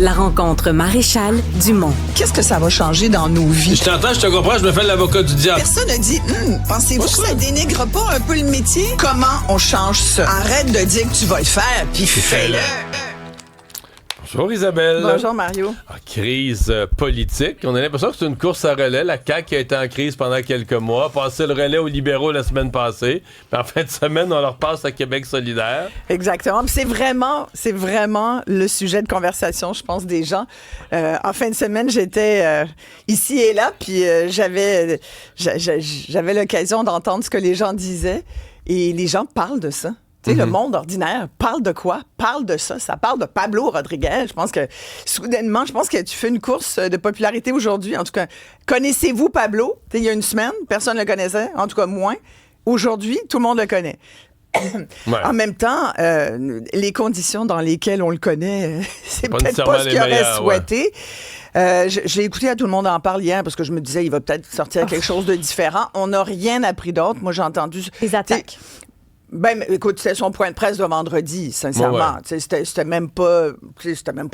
La rencontre Maréchal Dumont. Qu'est-ce que ça va changer dans nos vies? Je t'entends, je te comprends, je me fais l'avocat du diable. Personne n'a dit, pensez-vous que ça dénigre pas un peu le métier? Comment on change ça? Arrête de dire que tu vas le faire, puis fais-le. Bonjour Isabelle. Bonjour Mario. Crise politique. On a l'impression que c'est une course à relais. La CAQ a été en crise pendant quelques mois, passé le relais aux libéraux la semaine passée. Puis en fin de semaine, on leur passe à Québec solidaire. Exactement. Puis c'est vraiment le sujet de conversation, je pense, des gens. En fin de semaine, j'étais ici et là, puis j'avais l'occasion d'entendre ce que les gens disaient. Et les gens parlent de ça. Tu sais, le monde ordinaire parle de quoi? Parle de ça. Ça parle de Pablo Rodriguez. Je pense que, soudainement, que tu fais une course de popularité aujourd'hui. En tout cas, connaissez-vous Pablo? Tu sais, il y a une semaine, personne ne le connaissait. En tout cas, moins. Aujourd'hui, tout le monde le connaît. Ouais. En même temps, les conditions dans lesquelles on le connaît, c'est peut-être pas ce qu'il aurait souhaité. Ouais. J'ai écouté à Tout le monde en parle hier parce que je me disais, il va peut-être sortir quelque chose de différent. On n'a rien appris d'autre. Moi, j'ai entendu... Les attaques. Ben, écoute, c'était son point de presse de vendredi, sincèrement. Ouais. C'était même pas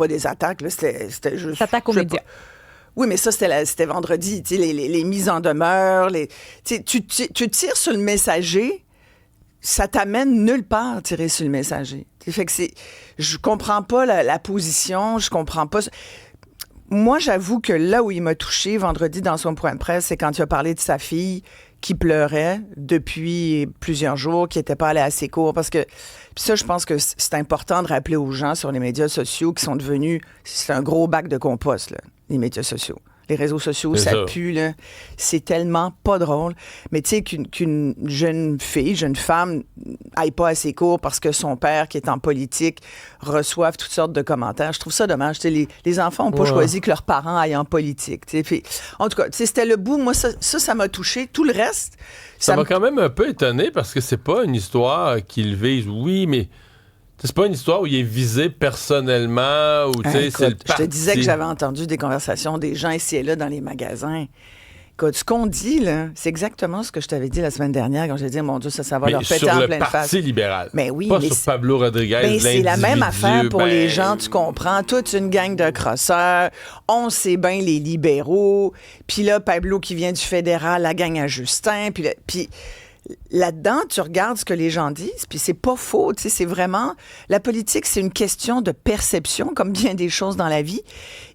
des attaques, là. C'était juste... Attaques aux médias. Oui, mais ça, c'était vendredi. Tu sais, les mises en demeure, tu tires sur le messager, ça t'amène nulle part tirer sur le messager. Fait que je comprends pas la position, je comprends pas... Moi, j'avoue que là où il m'a touché vendredi dans son point de presse, c'est quand il a parlé de sa fille qui pleurait depuis plusieurs jours, qui n'était pas allée assez court. Parce que, puis ça, je pense que c'est important de rappeler aux gens sur les médias sociaux qui sont devenus, c'est un gros bac de compost, là, les médias sociaux. Les réseaux sociaux, ça pue, là. C'est tellement pas drôle. Mais tu sais, qu'une jeune femme, aille pas assez court parce que son père, qui est en politique, reçoive toutes sortes de commentaires. Je trouve ça dommage. Les enfants n'ont pas choisi que leurs parents aillent en politique. Puis, en tout cas, c'était le bout. Moi, ça m'a touché. Tout le reste... Ça m'a quand même un peu étonné parce que c'est pas une histoire qu'il vise. Oui, mais... C'est pas une histoire où il est visé personnellement ou c'est le parti. Je te disais que j'avais entendu des conversations des gens ici et là dans les magasins. Écoute, ce qu'on dit, là, c'est exactement ce que je t'avais dit la semaine dernière quand j'ai dit, mon Dieu, ça va leur péter en pleine face. Sur le Parti libéral. Mais oui, pas sur Pablo Rodriguez, ben, c'est la même affaire pour les gens, tu comprends. Toute une gang de crosseurs. On sait bien les libéraux. Puis là, Pablo qui vient du fédéral, la gang à Justin. Puis là-dedans, tu regardes ce que les gens disent, puis c'est pas faux, tu sais, c'est vraiment... La politique, c'est une question de perception, comme bien des choses dans la vie,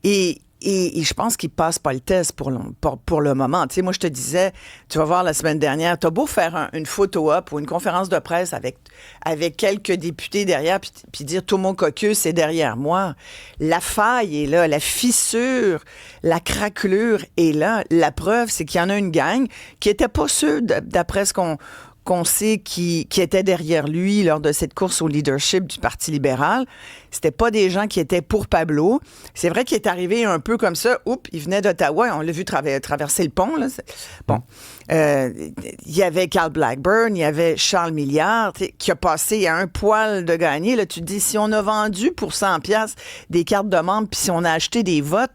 et je pense qu'ils passent pas le test pour le moment. Tu sais, moi, je te disais, tu vas voir la semaine dernière, t'as beau faire une photo-op ou une conférence de presse avec quelques députés derrière, puis dire « tout mon caucus est derrière moi », la faille est là, la fissure, la craquelure est là. La preuve, c'est qu'il y en a une gang qui était pas sûre, d'après ce qu'on sait qui était derrière lui lors de cette course au leadership du Parti libéral. C'était pas des gens qui étaient pour Pablo. C'est vrai qu'il est arrivé un peu comme ça. Il venait d'Ottawa. On l'a vu traverser le pont. Là. Bon. Il y avait Carl Blackburn, il y avait Charles Milliard qui a passé à un poil de gagner. Là, tu te dis, si on a vendu pour 100$ des cartes de membres puis si on a acheté des votes,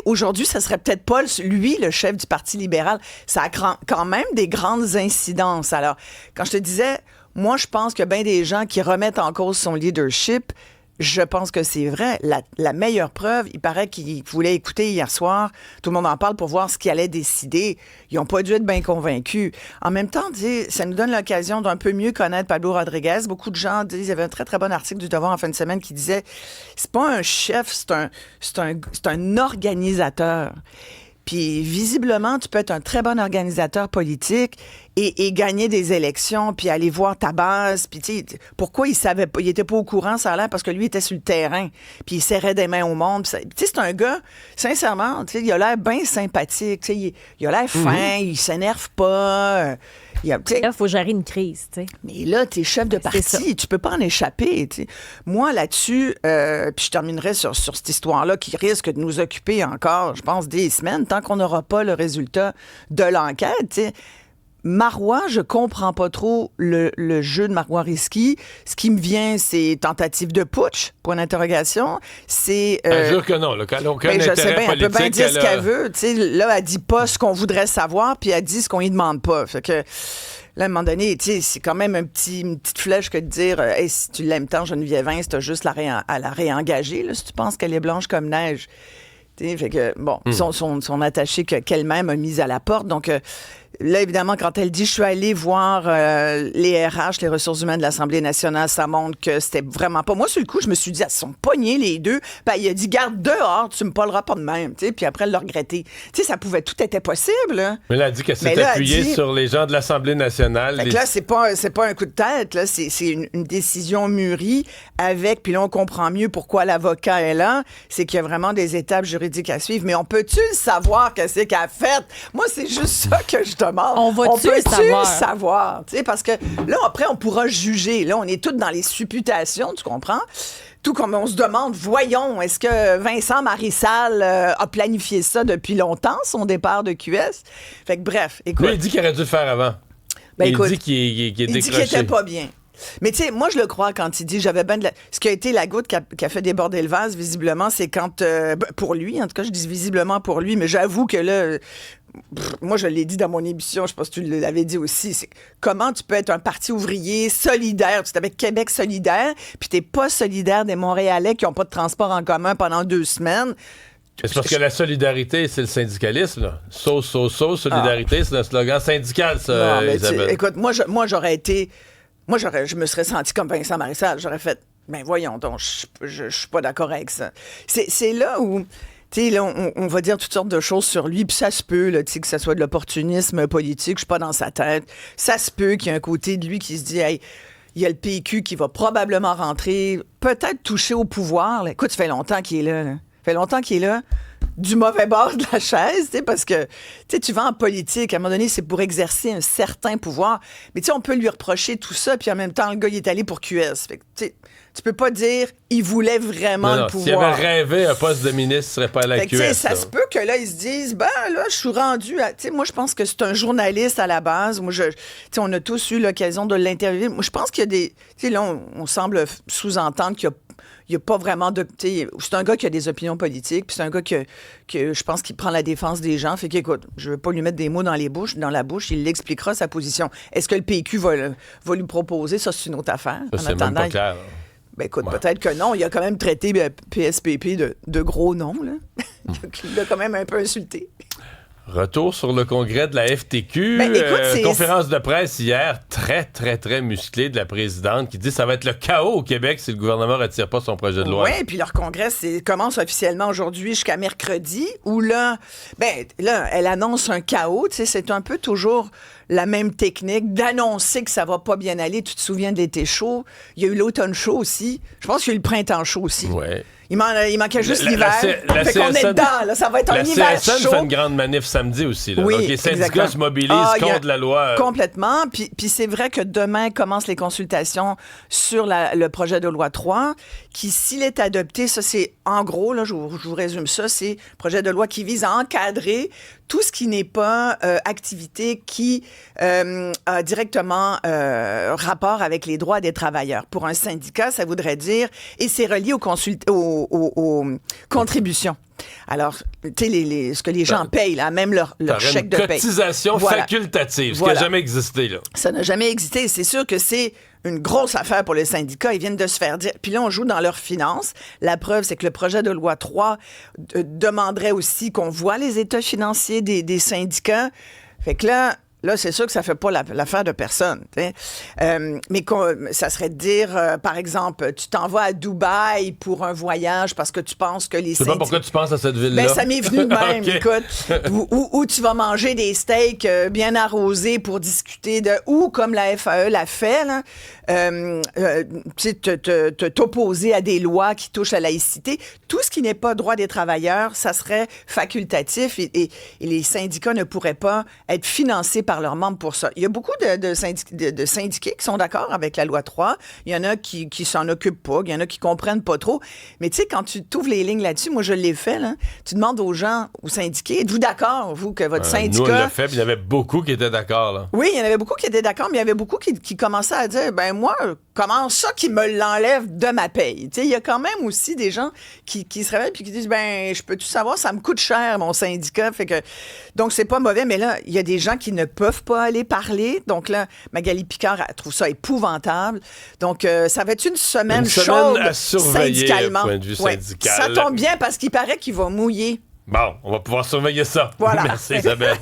aujourd'hui, ça serait peut-être pas lui, le chef du Parti libéral. Ça a quand même des grandes incidences. Alors, quand je te disais... Moi, je pense qu'il y a bien des gens qui remettent en cause son leadership. Je pense que c'est vrai. La meilleure preuve, il paraît qu'ils voulaient écouter hier soir. Tout le monde en parle pour voir ce qu'ils allaient décider. Ils n'ont pas dû être bien convaincus. En même temps, ça nous donne l'occasion d'un peu mieux connaître Pablo Rodriguez. Beaucoup de gens disent, il y avait un très, très bon article du Devoir en fin de semaine qui disait, c'est pas un chef, c'est un organisateur. Puis, visiblement, tu peux être un très bon organisateur politique et gagner des élections, puis aller voir ta base. Puis, tu sais, pourquoi il savait pas, il était pas au courant, ça a l'air, parce que lui, il était sur le terrain, puis il serrait des mains au monde. Tu sais, c'est un gars, sincèrement, tu sais, il a l'air bien sympathique, tu sais, il a l'air fin, il s'énerve pas. Là, il faut gérer une crise, tu sais. Mais là, t'es chef de parti, tu peux pas en échapper, tu sais. Moi, là-dessus, puis je terminerai sur cette histoire-là qui risque de nous occuper encore, je pense, des semaines, tant qu'on n'aura pas le résultat de l'enquête, tu sais. Marois, je comprends pas trop le jeu de Marois Risky. Ce qui me vient, c'est tentative de putsch, point d'interrogation. C'est... Elle jure que non, là, qu'elle n'a aucun intérêt je sais bien, politique. elle peut bien dire ce qu'elle veut. Tu sais, là, elle dit pas ce qu'on voudrait savoir, puis elle dit ce qu'on lui demande pas. Fait que... Là, à un moment donné, tu sais, c'est quand même une petite flèche que de dire hey, si tu l'aimes tant, Geneviève Vince, t'as juste à la réengager, là, si tu penses qu'elle est blanche comme neige. T'sais, fait que, bon, son attaché qu'elle-même a mis à la porte. Donc, là, évidemment, quand elle dit « je suis allée voir les RH, les ressources humaines de l'Assemblée nationale », ça montre que c'était vraiment pas... Moi, sur le coup, je me suis dit, elles se sont pognées les deux. Puis il a dit « garde dehors, tu me parleras pas de même. » Puis après, elle l'a regretté. Tu sais, ça pouvait... Tout était possible. Là. Mais là, elle dit qu'elle s'est appuyée sur les gens de l'Assemblée nationale. Fait que là, c'est pas un coup de tête. Là, c'est une décision mûrie avec... Puis là, on comprend mieux pourquoi l'avocat est là. C'est qu'il y a vraiment des étapes juridiques à suivre. Mais on peut-tu le savoir qu'est-ce qu'elle a fait? Moi, c'est juste ça que je demande. On peut-tu le savoir? Parce que là, après, on pourra juger. Là, on est tous dans les supputations, tu comprends? Tout comme on se demande, voyons, est-ce que Vincent Marissal a planifié ça depuis longtemps, son départ de QS? Fait que bref, écoute. Lui, il dit qu'il aurait dû le faire avant. Ben, il dit qu'il est décroché. Il dit qu'il était pas bien. Mais tu sais, moi, je le crois quand il dit j'avais ben de la... Ce qui a été la goutte qui a fait déborder le vase, visiblement, c'est quand... pour lui, en tout cas, je dis visiblement pour lui, mais j'avoue que là... moi, je l'ai dit dans mon émission, je pense que tu l'avais dit aussi, c'est comment tu peux être un parti ouvrier solidaire, tu t'appelles Québec solidaire, puis t'es pas solidaire des Montréalais qui n'ont pas de transport en commun pendant 2 semaines. C'est parce que la solidarité, c'est le syndicalisme, là. Solidarité, c'est un slogan syndical, ça, non, mais Isabelle. Écoute, moi, j'aurais été... je me serais senti comme Vincent Marissal. J'aurais fait, ben voyons donc, je suis pas d'accord avec ça. C'est là où, tu sais, là, on va dire toutes sortes de choses sur lui, puis ça se peut, là, tu sais, que ça soit de l'opportunisme politique, je suis pas dans sa tête. Ça se peut qu'il y ait un côté de lui qui se dit, hey, il y a le PQ qui va probablement rentrer, peut-être toucher au pouvoir. Là. Écoute, ça fait longtemps qu'il est là. Ça fait longtemps qu'il est là. Du mauvais bord de la chaise, parce que tu vas en politique, à un moment donné, c'est pour exercer un certain pouvoir. Mais on peut lui reprocher tout ça, puis en même temps, le gars, il est allé pour QS. Fait que, tu peux pas dire il voulait vraiment le pouvoir. S'il avait rêvé un poste de ministre, il serait pas à la QS. Ça se peut que là, ils se disent, ben là, je suis rendu à... moi, je pense que c'est un journaliste à la base. Moi, on a tous eu l'occasion de l'interviewer. Moi, je pense qu'il y a des... là, on semble sous-entendre qu'il y a pas vraiment de... C'est un gars qui a des opinions politiques, puis c'est un gars que je pense qu'il prend la défense des gens. Fait qu'écoute, je veux pas lui mettre des mots dans la bouche, il l'expliquera sa position. Est-ce que le PQ va lui proposer? Ça, c'est une autre affaire. Ça, c'est même pas clair. Ben écoute, peut-être que non. Il a quand même traité PSPP de gros noms, là. Il l'a quand même un peu insulté. Retour sur le congrès de la FTQ. Ben, écoute, conférence de presse hier, très, très, très musclée de la présidente qui dit que ça va être le chaos au Québec si le gouvernement ne retire pas son projet de loi. Oui, puis leur congrès commence officiellement aujourd'hui jusqu'à mercredi, où là, elle annonce un chaos. Tu sais, c'est un peu toujours la même technique d'annoncer que ça va pas bien aller. Tu te souviens de l'été chaud. Il y a eu l'automne chaud aussi. Je pense qu'il y a eu le printemps chaud aussi. Ouais. Il manquait juste l'hiver. Fait qu'on est dedans, là. Ça va être un hiver chaud. La CSN fait une grande manif samedi aussi. Là. Oui, donc les syndicats se mobilisent contre la loi. Complètement. Puis c'est vrai que demain commencent les consultations sur le projet de loi 3, qui, s'il est adopté, ça c'est, en gros, là, je vous résume ça, c'est un projet de loi qui vise à encadrer tout ce qui n'est pas activité qui a directement rapport avec les droits des travailleurs. Pour un syndicat, ça voudrait dire, et c'est relié aux contributions. Alors, tu sais, ce que les gens payent, là, même leur chèque de paye. Cotisation facultative, ce qui n'a jamais existé. Là. Ça n'a jamais existé. C'est sûr que c'est une grosse affaire pour les syndicats. Ils viennent de se faire dire. Puis là, on joue dans leurs finances. La preuve, c'est que le projet de loi 3 demanderait aussi qu'on voit les états financiers des syndicats. Fait que là, c'est sûr que ça fait pas l'affaire de personne. Mais ça serait de dire, par exemple, tu t'en vas à Dubaï pour un voyage parce que tu penses que les syndicats... Je sais pas pourquoi tu penses à cette ville-là. Ben, ça m'est venu de même, Okay. écoute. Ou tu vas manger des steaks bien arrosés pour discuter de... Ou, comme la FAE l'a fait, là, t'opposer à des lois qui touchent la laïcité. Tout ce qui n'est pas droit des travailleurs, ça serait facultatif et les syndicats ne pourraient pas être financés par leurs membres pour ça. Il y a beaucoup de syndiqués qui sont d'accord avec la loi 3. Il y en a qui s'en occupent pas. Il y en a qui comprennent pas trop. Mais tu sais, quand tu t'ouvres les lignes là-dessus, moi, je l'ai fait, là. Tu demandes aux gens, aux syndiqués, êtes-vous d'accord, vous, que votre syndicat... Nous, on l'a fait, puis il y avait beaucoup qui étaient d'accord, là. Oui, il y en avait beaucoup qui étaient d'accord, mais il y avait beaucoup qui commençaient à dire, ben moi, comment ça qui me l'enlève de ma paye? Tu sais, il y a quand même aussi des gens qui se réveillent puis qui disent, ben, je peux tout savoir, ça me coûte cher, mon syndicat. Fait que... Donc, c'est pas mauvais, mais là, il y a des gens qui ne peuvent peuvent pas aller parler. Donc là, Magali Picard, elle trouve ça épouvantable. Donc, ça va être une semaine chaude à surveiller syndicalement. au point de vue syndical. Ça tombe bien parce qu'il paraît qu'il va mouiller. Bon, on va pouvoir surveiller ça. Voilà. Merci Isabelle.